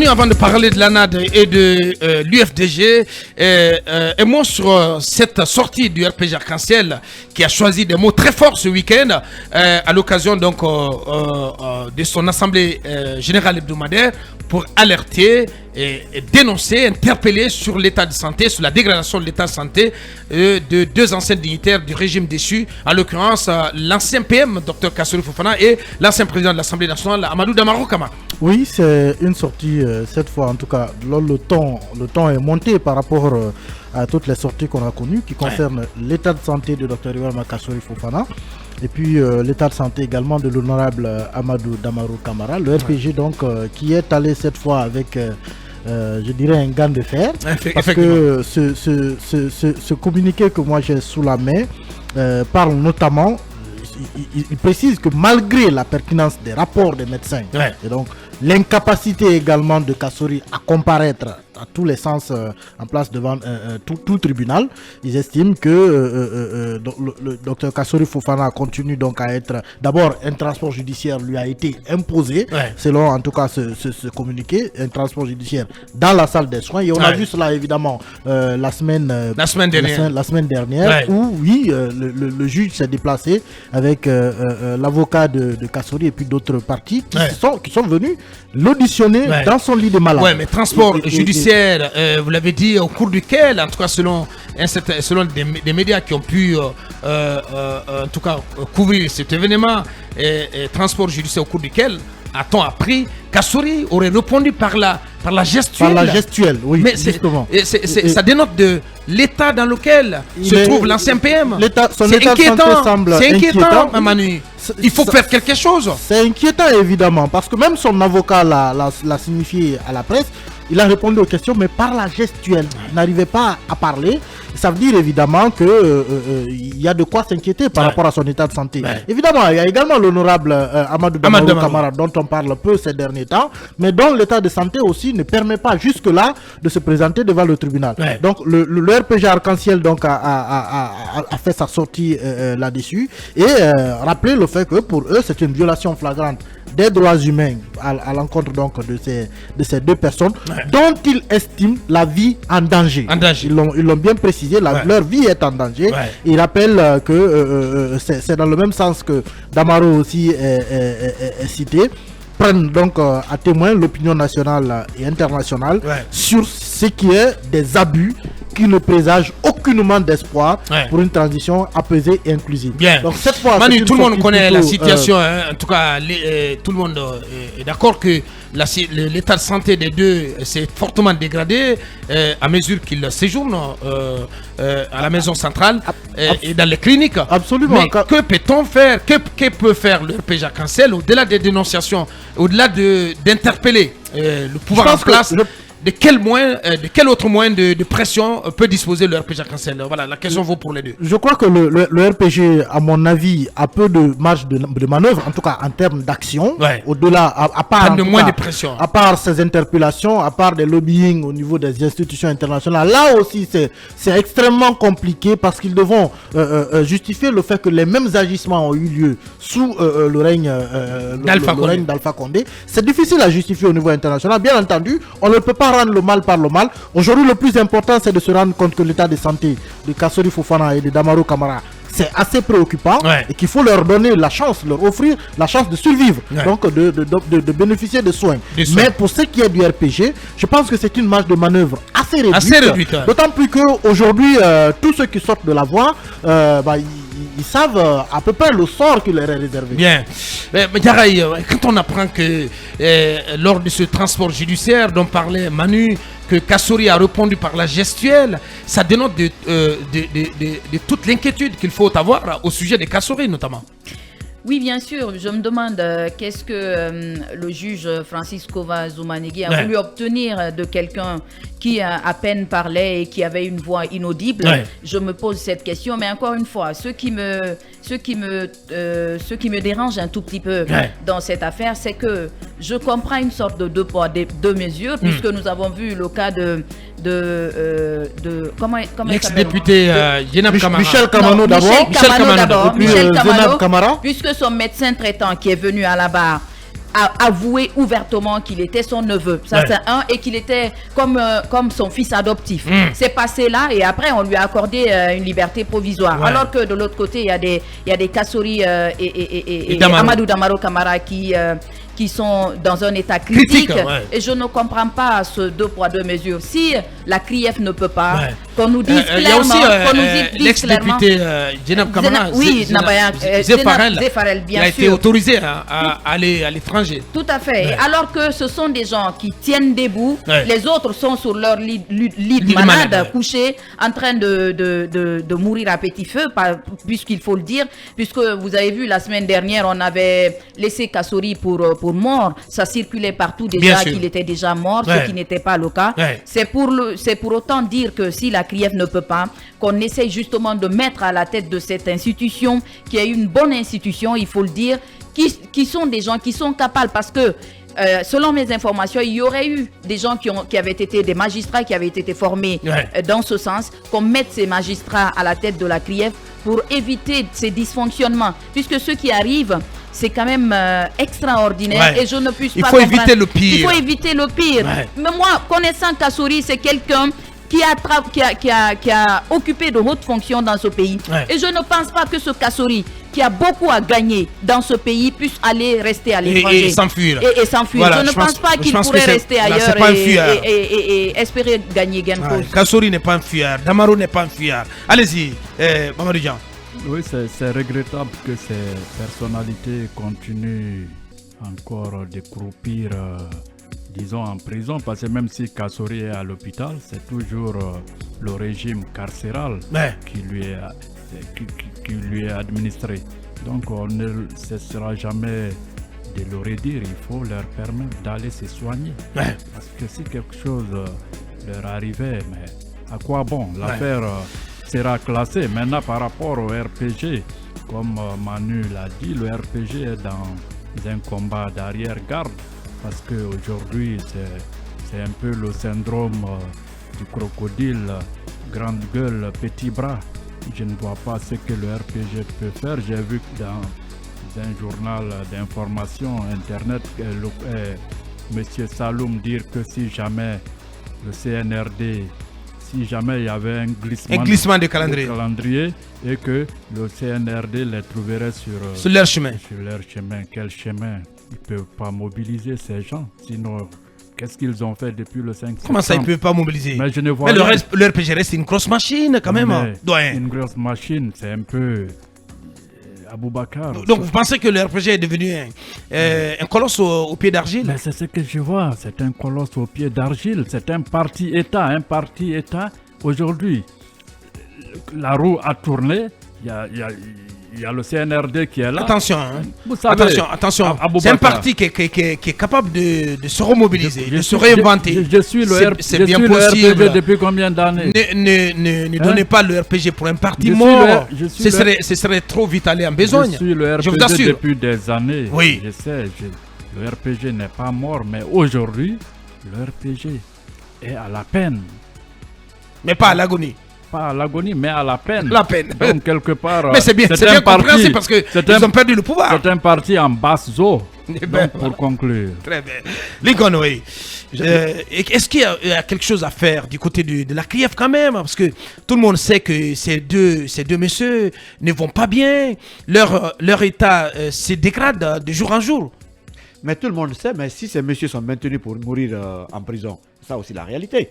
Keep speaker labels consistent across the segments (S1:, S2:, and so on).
S1: Manu, avant de parler de l'ANAD et de l'UFDG, un mot sur cette sortie du RPG Arc-en-Ciel qui a choisi des mots très forts ce week-end à l'occasion donc de son assemblée générale hebdomadaire pour alerter et dénoncer, interpeller sur l'état de santé, sur la dégradation de l'état de santé de deux anciens dignitaires du régime déchu, en l'occurrence l'ancien PM, Dr Kassory Fofana, et l'ancien président de l'Assemblée nationale, Amadou Damarou Kamara.
S2: Oui, c'est une sortie, cette fois en tout cas, le temps est monté par rapport à toutes les sorties qu'on a connues qui concernent l'état de santé de Dr Ibrahima Kassory Fofana. Et puis l'état de santé également de l'honorable Amadou Damarou Kamara, le RPG donc qui est allé cette fois avec, je dirais, un gant de fer. Parce que ce communiqué que moi j'ai sous la main parle notamment, il précise que malgré la pertinence des rapports des médecins, et donc l'incapacité également de Kassory à comparaître à tous les sens en place devant tout tribunal, ils estiment que le docteur Kassory Fofana continue donc à être, d'abord un transport judiciaire lui a été imposé, selon en tout cas ce communiqué, un transport judiciaire dans la salle des soins, et on a vu cela évidemment la semaine dernière où oui, le juge s'est déplacé avec l'avocat de Kassory et puis d'autres parties qui sont venus l'auditionner dans son lit de malade.
S1: Mais transport judiciaire, vous l'avez dit, au cours duquel, en tout cas selon des médias qui ont pu en tout cas couvrir cet événement, transport judiciaire au cours duquel, a-t-on appris, Kassory aurait répondu par la gestuelle.
S2: Par la gestuelle, oui,
S1: mais
S2: justement.
S1: Ça dénote de l'état dans lequel se trouve l'ancien PM.
S2: C'est inquiétant,
S1: Manu. Il faut faire quelque chose.
S2: C'est inquiétant évidemment, parce que même son avocat l'a signifié à la presse. Il a répondu aux questions, mais par la gestuelle. Il n'arrivait pas à parler. Ça veut dire évidemment qu'il y a de quoi s'inquiéter par rapport à son état de santé. Évidemment, il y a également l'honorable Amadou Damarou Kamara, dont on parle peu ces derniers temps, mais dont l'état de santé aussi ne permet pas jusque-là de se présenter devant le tribunal. Donc le RPG Arc-en-Ciel donc, a fait sa sortie là-dessus et rappelé le fait que pour eux, c'est une violation flagrante des droits humains à l'encontre donc de ces deux personnes dont ils estiment la vie en danger. Ils l'ont bien précisé, leur vie est en danger. Ils rappellent que c'est dans le même sens que Damarou aussi est cité. Prennent donc à témoin l'opinion nationale et internationale sur ce qui est des abus qui ne présagent aucunement d'espoir pour une transition apaisée et inclusive. Donc cette fois,
S1: Manu, tout le monde connaît la situation, en tout cas tout le monde est d'accord que l'état de santé des deux s'est fortement dégradé à mesure qu'ils séjournent à la maison centrale et dans les cliniques.
S2: Absolument.
S1: Mais que peut-on faire? Que peut faire le RPG Arc-en-Ciel au-delà des dénonciations, au-delà d'interpeller le pouvoir en place? De quel autre moyen de pression peut disposer le RPG Arc-en-Ciel? Voilà, la question vaut pour les deux.
S2: Je crois que le RPG, à mon avis, a peu de marge de manœuvre, en tout cas en termes d'action. Au-delà, à part ces interpellations, à part des lobbying au niveau des institutions internationales, là aussi c'est extrêmement compliqué parce qu'ils devront justifier le fait que les mêmes agissements ont eu lieu sous le règne d'Alpha Condé. C'est difficile à justifier au niveau international. Bien entendu, on ne peut pas rendre le mal par le mal. Aujourd'hui, le plus important, c'est de se rendre compte que l'état de santé de Kassory Fofana et de Damarou Kamara, c'est assez préoccupant et qu'il faut leur donner la chance, leur offrir la chance de survivre, donc de bénéficier de soins. Mais pour ce qui est du RPG, je pense que c'est une marge de manœuvre assez réduite. D'autant plus qu'aujourd'hui, tous ceux qui sortent de la voie, ils savent à peu près le sort qui leur est réservé.
S1: Mais Yaraï, quand on apprend que lors de ce transport judiciaire dont parlait Manu, que Kassory a répondu par la gestuelle, ça dénote de toute l'inquiétude qu'il faut avoir au sujet de Kassory notamment.
S3: Oui, bien sûr. Je me demande qu'est-ce que le juge Francis Kova Zoumanegui a voulu obtenir de quelqu'un qui à peine parlait et qui avait une voix inaudible. Je me pose cette question, mais encore une fois, ce qui me dérange un tout petit peu dans cette affaire, c'est que je comprends une sorte de deux poids, deux mesures, puisque nous avons vu le cas de comment
S1: l'ex-député
S2: Michel Kamano d'abord,
S3: Kamara, puisque son médecin traitant qui est venu à la barre a avoué ouvertement qu'il était son neveu. Ça, c'est un, et qu'il était comme son fils adoptif. C'est passé là, et après, on lui a accordé une liberté provisoire. Alors que de l'autre côté, il y a des Kassori et Amadou Damaro Camara qui sont dans un état critique. Et je ne comprends pas ce 2 poids 2 mesures. Si la CRIEF ne peut pas, qu'on nous dise clairement... Il y a aussi
S1: l'ex-député Djenab Kamara,
S3: Zéfarel, bien sûr.
S1: Il a été autorisé à aller à l'étranger.
S3: Tout à fait. Et alors que ce sont des gens qui tiennent debout, les autres sont sur leur lit malade, couchés, en train de mourir à petit feu, puisqu'il faut le dire, puisque vous avez vu la semaine dernière, on avait laissé Kassori pour mort. Ça circulait partout déjà qu'il était déjà mort, ce qui n'était pas le cas. C'est pour autant dire que si la CRIEF ne peut pas, qu'on essaye justement de mettre à la tête de cette institution, qui est une bonne institution, il faut le dire, qui sont des gens qui sont capables, parce que selon mes informations, il y aurait eu des gens qui avaient été des magistrats qui avaient été formés dans ce sens, qu'on mette ces magistrats à la tête de la CRIEF pour éviter ces dysfonctionnements, puisque ceux qui arrivent, c'est quand même extraordinaire, et je ne puisse pas comprendre.
S1: Il faut éviter le pire.
S3: Il faut éviter le pire. Mais moi, connaissant Kassori, c'est quelqu'un qui a occupé de hautes fonctions dans ce pays. Et je ne pense pas que ce Kassori, qui a beaucoup à gagner dans ce pays, puisse rester à l'étranger.
S1: Et s'enfuir.
S3: Et s'enfuir. Voilà, je ne pense pas qu'il pourrait rester ailleurs et espérer gagner gain de cause.
S1: Kassori n'est pas un fuyard. Damaro n'est pas un fuyard. Allez-y, Mamadou Dian.
S4: Oui, c'est regrettable que ces personnalités continuent encore de croupir, disons, en prison, parce que même si Kassori est à l'hôpital, c'est toujours le régime carcéral qui lui est administré. Donc on ne cessera jamais de le redire, il faut leur permettre d'aller se soigner. Parce que si quelque chose leur arrivait, mais à quoi bon? L'affaire sera classée. Maintenant, par rapport au RPG, comme Manu l'a dit, le RPG est dans un combat d'arrière-garde, parce qu'aujourd'hui, c'est un peu le syndrome du crocodile, grande gueule, petit bras. Je ne vois pas ce que le RPG peut faire. J'ai vu que dans un journal d'information internet, M. Saloum dire que si jamais le CNRD, si jamais il y avait un glissement
S1: de calendrier
S4: et que le CNRD les trouverait sur
S1: leur chemin.
S4: Quel chemin? Ils ne peuvent pas mobiliser ces gens. Sinon, qu'est-ce qu'ils ont fait depuis le 5 septembre?
S1: Comment ça, ils ne peuvent pas mobiliser?
S4: Mais je ne vois
S1: le RPG reste une grosse machine quand même.
S4: Une grosse machine, c'est un peu Aboubacar.
S1: Donc vous pensez que le RPG est devenu un colosse au pied d'argile?
S4: Mais c'est ce que je vois, c'est un colosse au pied d'argile, c'est un parti-État. Aujourd'hui, la roue a tourné, il y a le CNRD qui est là.
S1: Attention,
S4: Vous savez,
S1: attention. C'est un parti qui est capable de se remobiliser, de se réinventer.
S4: Je suis le RPG depuis combien d'années?
S1: Ne donnez pas le RPG pour un parti mort. Ce serait trop vite aller en besogne.
S4: Je suis le RPG depuis des années.
S1: Oui.
S4: Je sais, le RPG n'est pas mort, mais aujourd'hui, le RPG est à la peine.
S1: Mais pas à l'agonie.
S4: Pas à l'agonie, mais à la peine.
S1: La peine.
S4: Donc, quelque part.
S1: Mais c'est bien compréhensible parce qu'ils ont perdu le pouvoir.
S4: C'est un parti en basse eau. Donc, pour conclure.
S1: Très bien. Lincoln, oui. Est-ce qu'il y a quelque chose à faire du côté de la CRIEF quand même? Parce que tout le monde sait que ces deux messieurs ne vont pas bien. Leur état se dégrade de jour en jour.
S5: Mais tout le monde sait, mais si ces messieurs sont maintenus pour mourir en prison, ça aussi la réalité.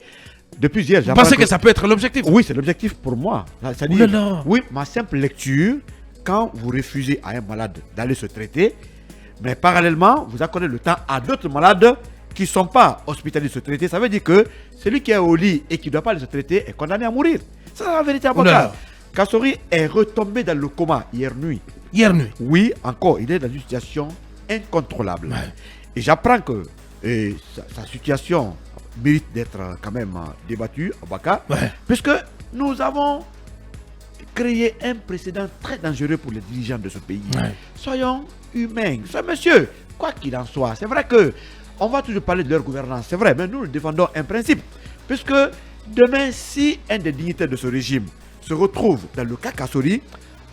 S5: Depuis hier,
S1: vous pensez que ça peut être l'objectif?
S5: Oui, c'est l'objectif pour moi. Oui, ma simple lecture, quand vous refusez à un malade d'aller se traiter, mais parallèlement, vous accordez le temps à d'autres malades qui ne sont pas hospitalisés se traiter, ça veut dire que celui qui est au lit et qui ne doit pas aller se traiter est condamné à mourir. C'est la vérité, avocat. Kassori est retombé dans le coma hier nuit.
S1: Hier nuit?
S5: Oui, encore, il est dans une situation incontrôlable. Et j'apprends que sa situation mérite d'être quand même débattu, Abaka, puisque nous avons créé un précédent très dangereux pour les dirigeants de ce pays. Soyons humains. Ce monsieur, quoi qu'il en soit, c'est vrai que on va toujours parler de leur gouvernance, c'est vrai, mais nous défendons un principe, puisque demain, si un des dignitaires de ce régime se retrouve dans le cas Kassori,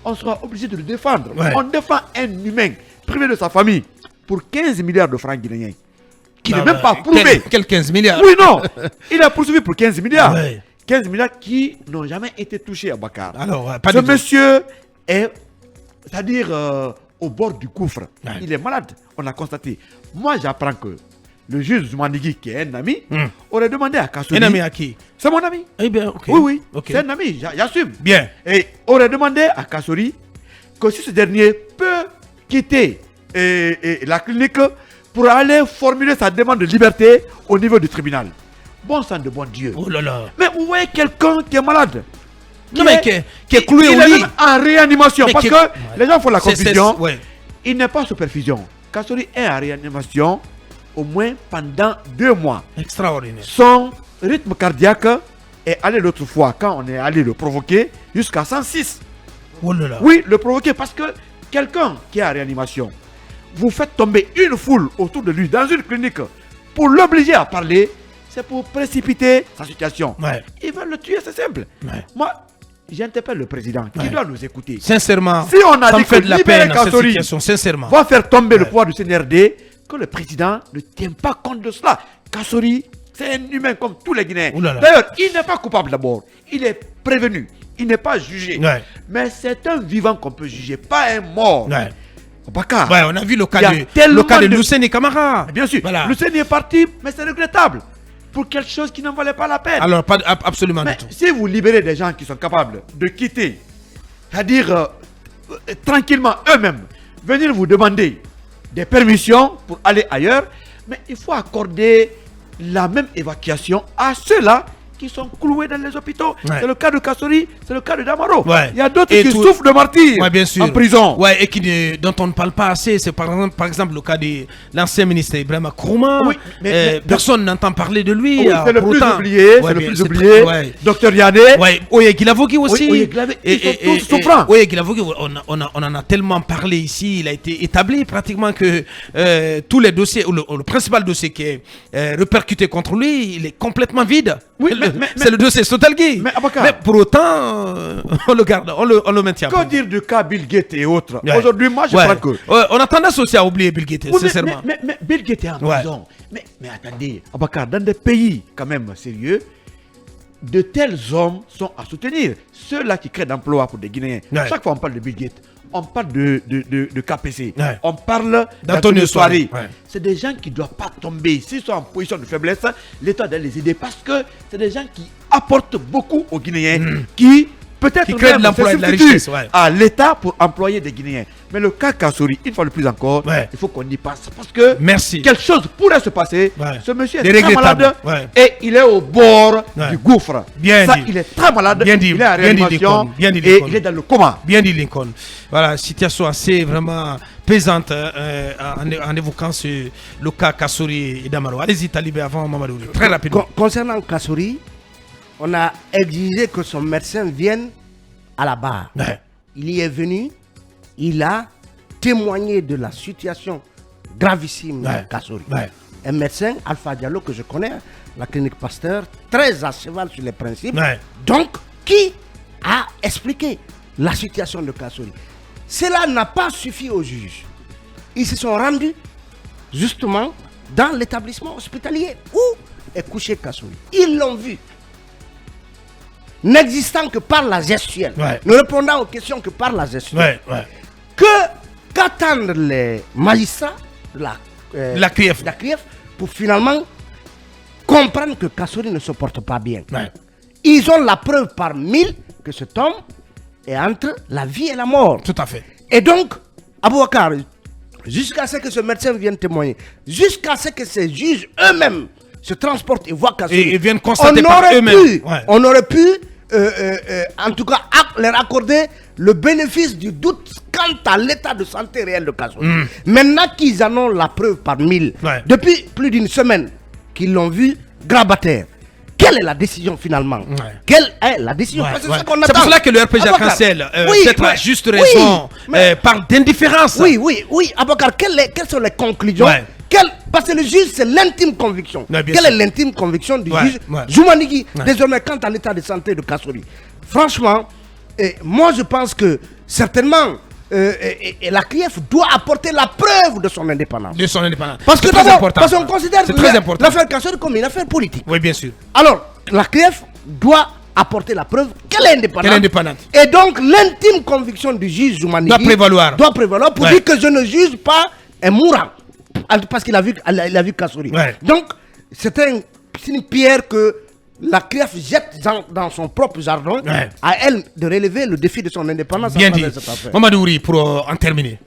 S5: on sera obligé de le défendre. On défend un humain privé de sa famille, pour 15 milliards de francs guinéens. Qui n'est même pas prouvé.
S1: Quel 15 milliards?
S5: Oui, non. Il a poursuivi pour 15 milliards.
S1: Ouais.
S5: 15 milliards qui n'ont jamais été touchés à Bakar.
S1: Alors, pas
S5: Ce
S1: du tout.
S5: monsieur est, c'est-à-dire au bord du gouffre.
S1: Ouais.
S5: Il est malade, on a constaté. Moi, j'apprends que le juge Zoumanigui, qui est un ami, aurait demandé à Kassouri.
S1: Un ami à qui?
S5: C'est mon ami.
S1: Eh bien, ok.
S5: Oui, oui.
S1: Ok.
S5: C'est un ami, j'assume.
S1: Bien.
S5: Et aurait demandé à Kassouri que si ce dernier peut quitter la clinique pour aller formuler sa demande de liberté au niveau du tribunal. Bon sang de bon Dieu.
S1: Oh là là.
S5: Mais vous voyez quelqu'un qui est malade.
S1: Non, mais qui est cloué au
S5: il est
S1: lit.
S5: même en réanimation.
S1: Mais
S5: Parce
S1: qui-
S5: que les gens font la
S1: C'est-
S5: confusion.
S1: ouais.
S5: Il n'est pas sous perfusion. Kassouri est en réanimation au moins pendant 2 mois.
S1: Extraordinaire.
S5: Son rythme cardiaque est allé l'autre fois, quand on est allé le provoquer, jusqu'à 106.
S1: Oh là là.
S5: Oui, le provoquer parce que quelqu'un qui est en réanimation, vous faites tomber une foule autour de lui dans une clinique pour l'obliger à parler, c'est pour précipiter sa situation.
S1: Ouais.
S5: Ils veulent le tuer, c'est simple.
S1: Ouais.
S5: Moi, j'interpelle le président qui
S1: Ouais.
S5: doit nous écouter.
S1: Sincèrement,
S5: Si on a
S1: ça
S5: dit
S1: me fait
S5: que
S1: de la
S5: libérer
S1: peine cette
S5: Kassouri
S1: situation, sincèrement.
S5: va faire tomber le
S1: Ouais.
S5: pouvoir du CNRD, que le président ne tient pas compte de cela. Kassouri, c'est un humain comme tous les Guinéens.
S1: Ouh là là.
S5: D'ailleurs, il n'est pas coupable d'abord. Il est prévenu. Il n'est pas jugé.
S1: Ouais.
S5: Mais c'est un vivant qu'on peut juger, pas un mort.
S1: Ouais.
S5: Bakar.
S1: Ouais, on a vu le
S5: Il y a
S1: cas de
S5: tellement de-
S1: Luceni Camara.
S5: Bien sûr,
S1: Voilà.
S5: le Seigneur est parti, mais c'est regrettable. Pour quelque chose qui n'en valait pas la peine.
S1: Alors, pas absolument
S5: Mais
S1: du tout.
S5: si vous libérez des gens qui sont capables de quitter, c'est-à-dire tranquillement eux-mêmes, venir vous demander des permissions pour aller ailleurs, mais il faut accorder la même évacuation à ceux-là qui sont cloués dans les hôpitaux.
S1: Ouais.
S5: C'est le cas de Kassouri, c'est le cas de Damaro.
S1: Ouais.
S5: Il y a d'autres
S1: Et
S5: qui
S1: tout-
S5: souffrent de martyrs
S1: Ouais, bien sûr.
S5: en prison.
S1: Ouais, et dont on ne parle pas assez. C'est par exemple le cas de l'ancien ministre Ibrahima Kourouma.
S5: Oui, mais-
S1: Personne n'entend parler de lui.
S5: Oui, c'est le
S1: pour
S5: plus
S1: autant.
S5: oublié,
S1: Ouais,
S5: c'est le
S1: bien,
S5: plus
S1: c'est
S5: oublié.
S1: ouais.
S5: Docteur Yane.
S1: Ouais, Oye Guilavogui aussi.
S5: Oye Guilavogui, ils sont tous souffrants.
S1: Oye Guilavogui, on en a tellement parlé ici. Il a été établi pratiquement que tous les dossiers, ou le principal dossier qui est répercuté contre lui, il est complètement vide.
S5: Oui,
S1: C'est le dossier Sotalgui.
S5: Mais Abakar.
S1: Mais pour autant, on le garde, on le maintient.
S5: Que dire du cas Bill Gates et autres?
S1: Ouais.
S5: Aujourd'hui, moi, je
S1: Ouais.
S5: crois que...
S1: Ouais, on a tendance aussi à oublier Bill Gates,
S5: Oui,
S1: sincèrement.
S5: mais Bill Gates est en
S1: Ouais.
S5: prison. Mais attendez, Abakar, dans des pays quand même sérieux, de tels hommes sont à soutenir. Ceux-là qui créent d'emplois pour des Guinéens.
S1: Ouais.
S5: Chaque fois on parle de Bill Gates, on parle de KPC,
S1: Ouais.
S5: on parle
S1: d'Antonio
S5: d'Antonio Soirée.
S1: Soirée. Ouais.
S5: C'est des gens qui ne doivent pas tomber. S'ils sont en position de faiblesse, l'État doit les aider parce que c'est des gens qui apportent beaucoup aux Guinéens, qui peut-être
S1: Qui créent de
S5: même
S1: l'emploi
S5: se
S1: et de la
S5: substituent
S1: richesse, ouais.
S5: à l'État pour employer des Guinéens. Mais le cas Kassouri, une fois de plus encore,
S1: Ouais.
S5: il faut qu'on y passe parce que
S1: Merci.
S5: quelque chose pourrait se passer.
S1: Ouais.
S5: Ce monsieur
S1: C'est
S5: est très
S1: regrettable.
S5: malade
S1: Ouais.
S5: et il est au bord
S1: Ouais.
S5: du gouffre.
S1: Bien
S5: Ça,
S1: dit.
S5: il est très malade.
S1: Bien dit.
S5: Il est en
S1: Bien dit,
S5: réanimation
S1: Lincoln. Bien dit,
S5: et
S1: Lincoln.
S5: il est dans le coma.
S1: Bien dit Lincoln. Voilà, situation assez vraiment pesante en évoquant le cas Kassouri et Damaro. Allez-y, Talibé, avant Mamadou. Très rapidement.
S6: Concernant Kassouri, on a exigé que son médecin vienne à la barre.
S1: Ouais.
S6: Il y est venu, il a témoigné de la situation gravissime
S1: Ouais.
S6: de Kassouri.
S1: Ouais.
S6: Un médecin, Alpha Diallo, que je connais, la clinique Pasteur, très à cheval sur les principes,
S1: Ouais.
S6: donc qui a expliqué la situation de Kassouri. Cela n'a pas suffi aux juges. Ils se sont rendus justement dans l'établissement hospitalier où est couché Kassouri. Ils l'ont vu. N'existant que par la gestuelle,
S1: Ouais.
S6: ne répondant aux questions que par la gestuelle.
S1: Ouais, ouais.
S6: Qu'attendent les magistrats de
S1: La QF.
S6: pour finalement comprendre que Kassouri ne se porte pas bien.
S1: Ouais.
S6: Ils ont la preuve par 1000 que cet homme est entre la vie et la mort.
S1: Tout à fait.
S6: Et donc, Abouakar, jusqu'à ce que ce médecin vienne témoigner, jusqu'à ce que ces juges eux-mêmes se transportent et voient Kassouri,
S1: Et viennent constater par eux-mêmes. Ouais.
S6: on aurait pu, en tout cas, leur accorder le bénéfice du doute quant à l'état de santé réel de Kassouri. Maintenant qu'ils en ont la preuve par 1000,
S1: Ouais.
S6: depuis plus d'une semaine qu'ils l'ont vu grabataire, quelle est la décision finalement?
S1: Ouais.
S6: Quelle est la décision?
S1: Ouais,
S6: Parce que
S1: ouais.
S6: c'est ce qu'on
S1: C'est pour
S6: attend.
S1: cela que le RPG
S6: Abouakar,
S1: cancelle,
S6: oui,
S1: peut-être à
S6: ouais,
S1: juste
S6: oui,
S1: raison,
S6: mais-
S1: par d'indifférence.
S6: oui, Abouakar, quelles sont les conclusions?
S1: Ouais.
S6: Parce que le juge, c'est l'intime conviction.
S1: Ouais, bien
S6: Quelle
S1: sûr.
S6: est l'intime conviction du
S1: Ouais,
S6: juge
S1: ouais.
S6: Zoumanigui,
S1: Ouais.
S6: désormais, quant à l'état de santé de Kassouri? Franchement, moi je pense que certainement, et la CRIEF doit apporter la preuve de son indépendance.
S1: De son indépendance.
S6: Parce que
S1: c'est très
S6: d'abord,
S1: important.
S6: parce qu'on considère
S1: C'est très important.
S6: l'affaire Kassori comme une affaire politique.
S1: Oui, bien sûr.
S6: Alors, la CRIEF doit apporter la preuve qu'elle est indépendante.
S1: Qu'elle est indépendante.
S6: Et donc, l'intime conviction du juge Zoumanigui
S1: Doit prévaloir.
S6: pour
S1: Ouais.
S6: dire que je ne juge pas un mourant. Parce qu'il a vu Kassori.
S1: Ouais.
S6: Donc, c'est une pierre que la CRIEF jette dans son propre jardin.
S1: Ouais.
S6: À elle de relever le défi de son indépendance.
S1: Bien
S6: à
S1: dit.
S6: travers cette affaire.
S1: Mamadou Ouri, pour en terminer.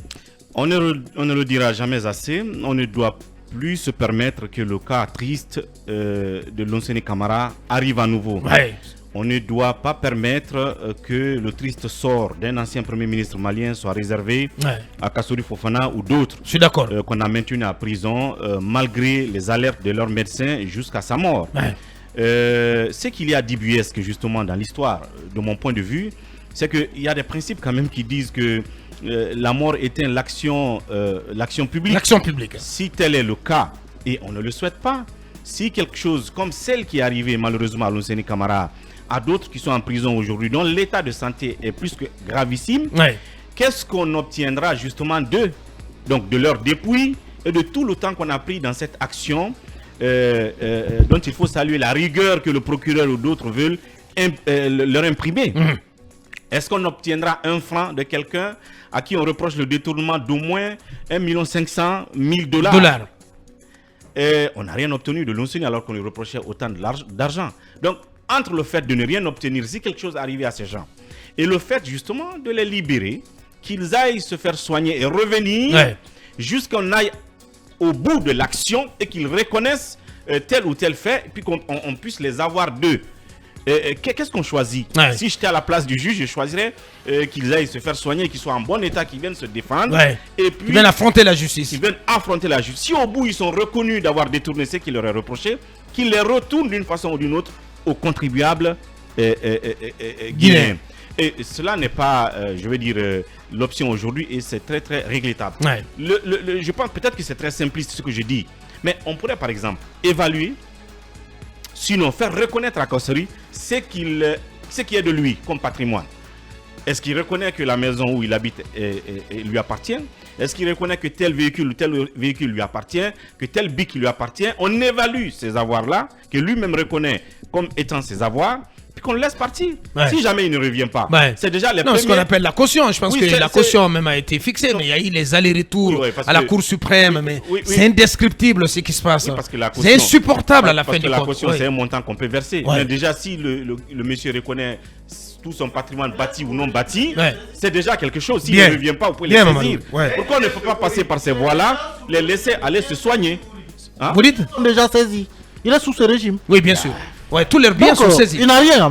S7: On ne le dira jamais assez. On ne doit plus se permettre que le cas triste de Lonseni Camara arrive à nouveau.
S1: Ouais.
S7: On ne doit pas permettre que le triste sort d'un ancien premier ministre malien soit réservé à Kassori Fofana ou d'autres
S1: Je suis d'accord.
S7: qu'on a maintenus à prison malgré les alertes de leurs médecins jusqu'à sa mort.
S1: Ouais.
S7: Ce qu'il y a d'ubuesque justement dans l'histoire, de mon point de vue, c'est qu'il y a des principes quand même qui disent que la mort éteint l'action publique.
S1: L'action publique.
S7: Si tel est le cas, et on ne le souhaite pas, si quelque chose comme celle qui est arrivée malheureusement à Lonseni Camara, à d'autres qui sont en prison aujourd'hui, dont l'état de santé est plus que gravissime,
S1: Ouais.
S7: qu'est-ce qu'on obtiendra justement d'eux, donc de leur dépouille et de tout le temps qu'on a pris dans cette action dont il faut saluer la rigueur que le procureur ou d'autres veulent leur imprimer. Est-ce qu'on obtiendra un franc de quelqu'un à qui on reproche le détournement d'au moins 1 500 000 $? On n'a rien obtenu de Lonseni alors qu'on lui reprochait autant d'argent. Donc, entre le fait de ne rien obtenir, si quelque chose arrivait à ces gens, et le fait justement de les libérer, qu'ils aillent se faire soigner et revenir, jusqu'on aille au bout de l'action et qu'ils reconnaissent tel ou tel fait, et puis qu'on puisse les avoir d'eux. Qu'est-ce qu'on choisit? Si j'étais à la place du juge, je choisirais qu'ils aillent se faire soigner, qu'ils soient en bon état, qu'ils viennent se défendre. Et puis,
S1: ils viennent affronter la justice.
S7: Ils viennent affronter la justice. Si au bout ils sont reconnus d'avoir détourné ce qu'ils leur est reproché, qu'ils les retournent d'une façon ou d'une autre aux contribuables guinéens. Et cela n'est pas, je veux dire, l'option aujourd'hui, et c'est très très regrettable. Je pense peut-être que c'est très simpliste ce que je dis, mais on pourrait par exemple évaluer, sinon faire reconnaître à Kassori ce qui est de lui comme patrimoine. Est-ce qu'il reconnaît que la maison où il habite lui appartient? Est-ce qu'il reconnaît que tel véhicule lui appartient, que tel bic lui appartient? On évalue ces avoirs-là, que lui-même reconnaît comme étant ses avoirs, puis qu'on le laisse partir. Si jamais il ne revient pas, c'est déjà les premiers...
S1: ce qu'on appelle la caution. Je pense que la caution même a été fixée, mais il y a eu les allers-retours à la Cour suprême. Mais c'est indescriptible ce qui se passe. C'est insupportable à la fin du compte.
S7: Parce que la caution, c'est un montant qu'on peut verser. Mais déjà, si le monsieur reconnaît tout son patrimoine bâti ou non bâti, c'est déjà quelque chose. S'il ne revient pas, vous pouvez les saisir. Pourquoi on ne peut pas passer par ces voies-là, les laisser aller se soigner?
S2: Vous dites déjà saisi. Il est sous ce régime.
S1: Oui, bien sûr. Tous leurs biens sont saisis.
S2: Il n'a rien.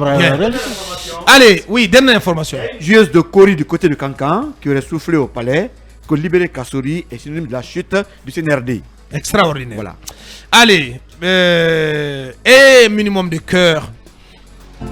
S1: Allez, dernière information.
S5: Juge de Kori du côté de Cancan qui aurait soufflé au palais que libérer Kassori est synonyme de la chute du CNRD.
S1: Extraordinaire.
S5: Voilà.
S1: Allez, et minimum de cœur